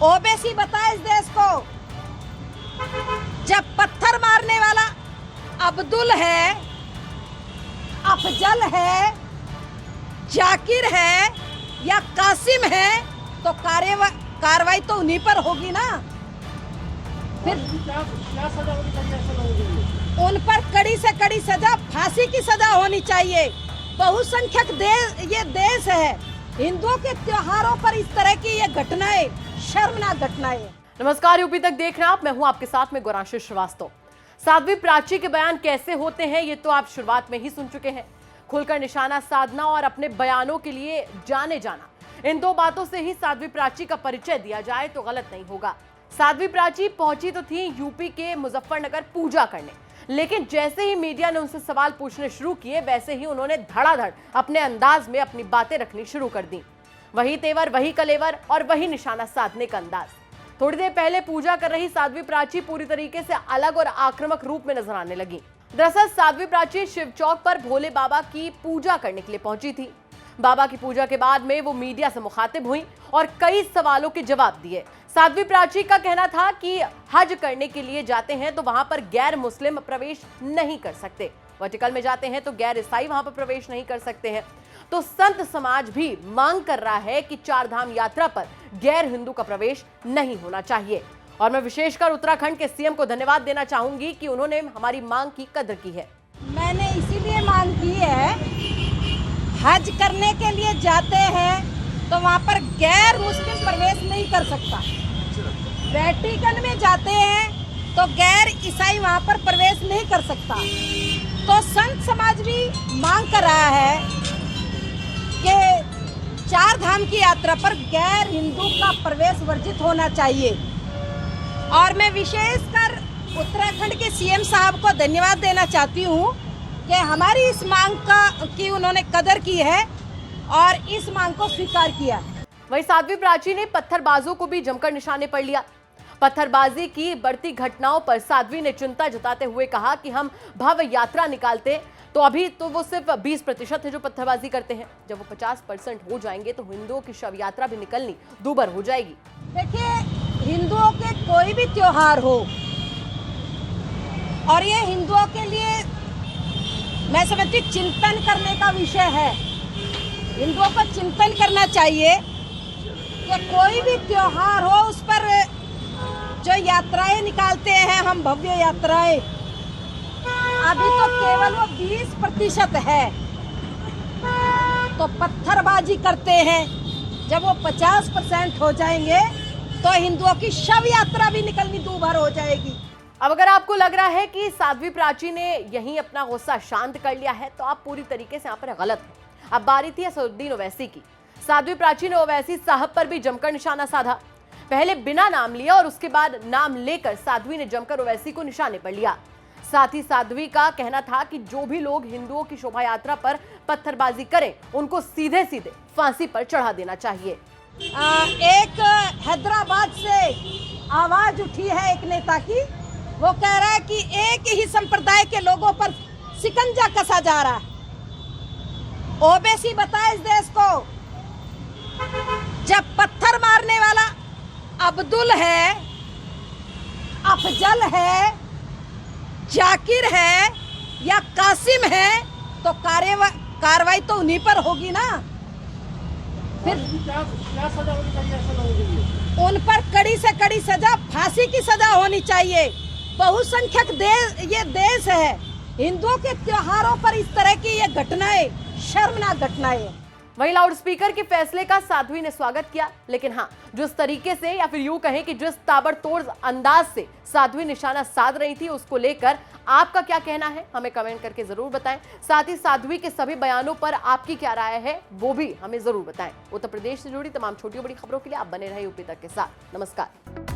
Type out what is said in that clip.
OBC बताए इस देश को, जब पत्थर मारने वाला अब्दुल है, अफजल है, जाकिर है या कासिम है, तो कार्रवाई तो उन्हीं पर होगी ना। फिर क्या सजा होनी चाहिए? उन पर कड़ी से कड़ी सजा, फांसी की सजा होनी चाहिए। बहुसंख्यक देश ये देश है, हिंदुओं के त्योहारों पर इस तरह की ये घटनाएं शर्मनाक घटनाएं। नमस्कार, यूपी तक देख रहे हैं आप, मैं हूं आपके साथ में गौरांशी श्रीवास्तव। साध्वी प्राची के बयान कैसे होते हैं ये तो आप शुरुआत में ही सुन चुके हैं। खुलकर निशाना साधना और अपने बयानों के लिए जाने जाना, इन दो बातों से ही साध्वी प्राची का परिचय दिया जाए तो गलत नहीं होगा। साध्वी प्राची पहुंची तो थी यूपी के मुजफ्फरनगर पूजा करने, लेकिन जैसे ही मीडिया ने उनसे सवाल पूछने शुरू किए वैसे ही उन्होंने धड़ाधड़ अपने अंदाज में अपनी बातें रखनी शुरू कर दी। वही तेवर, वही कलेवर और वही निशाना साधने का अंदाज। थोड़ी देर पहले पूजा कर रही साध्वी प्राची पूरी तरीके से अलग और आक्रामक रूप में नजर आने लगी। दरअसल साध्वी प्राची शिव चौक पर भोले बाबा की पूजा करने के लिए पहुंची थी। बाबा की पूजा के बाद में वो मीडिया से मुखातिब हुई और कई सवालों के जवाब दिए। साध्वी प्राची का कहना था कि हज करने के लिए जाते हैं तो वहां पर गैर मुस्लिम प्रवेश नहीं कर सकते, वर्टिकल में जाते हैं तो गैर ईसाई वहां पर प्रवेश नहीं कर सकते हैं। तो संत समाज भी मांग कर रहा है कि चार धाम यात्रा पर गैर हिंदू का प्रवेश नहीं होना चाहिए। और मैं विशेषकर उत्तराखंड के सीएम को धन्यवाद देना चाहूंगी कि उन्होंने हमारी मांग की कदर की है। मैंने इसीलिए मांग की है, हज करने के लिए जाते हैं तो वहाँ पर गैर मुस्लिम प्रवेश नहीं कर सकता। वेटिकन में जाते हैं तो गैर ईसाई वहाँ पर प्रवेश नहीं कर सकता। तो संत समाज भी मांग कर रहा है कि चार धाम की यात्रा पर गैर हिंदू का प्रवेश वर्जित होना चाहिए। और मैं विशेषकर उत्तराखंड के सीएम साहब को धन्यवाद देना चाहती हूँ कि हमारी इस मांग की उन्होंने कदर की है और इस मांग को स्वीकार किया। वहीं साध्वी प्राची ने पत्थरबाजों को भी जमकर निशाने पर लिया। पत्थरबाजी की बढ़ती घटनाओं पर साध्वी ने चिंता जताते हुए कहा कि हम भव्य यात्रा निकालते तो अभी तो वो सिर्फ 20% है जो पत्थरबाजी करते हैं, जब वो 50% हो जाएंगे तो हिंदुओं की शव यात्रा भी निकलनी दूभर हो जाएगी। देखिए, हिंदुओं के कोई भी त्योहार हो और ये हिंदुओं के लिए मैं समझती चिंतन करने का विषय है। हिंदुओं को चिंतन करना चाहिए कि कोई भी त्योहार हो उस पर जो यात्राएं निकालते हैं हम, भव्य यात्राएं, अभी तो केवल वो 20% है। तो पत्थरबाजी करते हैं, जब वो 50% हो जाएंगे तो हिंदुओं की शव यात्रा भी निकलनी दूभर हो जाएगी। अब अगर आपको लग रहा है कि साध्वी प्राची ने यहीं अपना गुस्सा शांत कर लिया है तो आप पूरी तरीके से यहाँ पर गलत है। अब बारी थी असदुद्दीन ओवैसी की। साध्वी प्राची ने ओवैसी साहब पर भी जमकर निशाना साधा। पहले बिना नाम लिया और उसके बाद नाम लेकर साध्वी ने जमकर ओवैसी को निशाने पर लिया। साथ ही साध्वी का कहना था कि जो भी लोग हिंदुओं की शोभा यात्रा पर पत्थरबाजी करें उनको सीधे सीधे फांसी पर चढ़ा देना चाहिए। एक हैदराबाद से आवाज उठी है एक नेता की, वो कह रहा है कि एक ही संप्रदाय के लोगों पर शिकंजा कसा जा रहा है। ओबीसी बताए इस देश को, जब पत्थर मारने वाला अब्दुल है, अफजल है, जाकिर है या कासिम है, तो कार्रवाई तो उन्हीं पर होगी ना। फिर क्या सजा होनी चाहिए? उन पर कड़ी से कड़ी सजा, फांसी की सजा होनी चाहिए। बहुसंख्यक देश ये देश है, हिंदुओं के त्योहारों पर इस तरह की ये घटनाएं शर्मनाक घटनाएं। वहीं लाउडस्पीकर के फैसले का साध्वी ने स्वागत किया, लेकिन हाँ, जिस तरीके से या फिर यूं कहें कि जिस ताबड़तोड़ अंदाज से साध्वी निशाना साध रही थी उसको लेकर आपका क्या कहना है हमें कमेंट करके जरूर बताएं। साथ ही साध्वी के सभी बयानों पर आपकी क्या राय है वो भी हमें जरूर बताएं। उत्तर प्रदेश से जुड़ी तमाम छोटी बड़ी खबरों के लिए आप बने रहे यूपी तक के साथ। नमस्कार।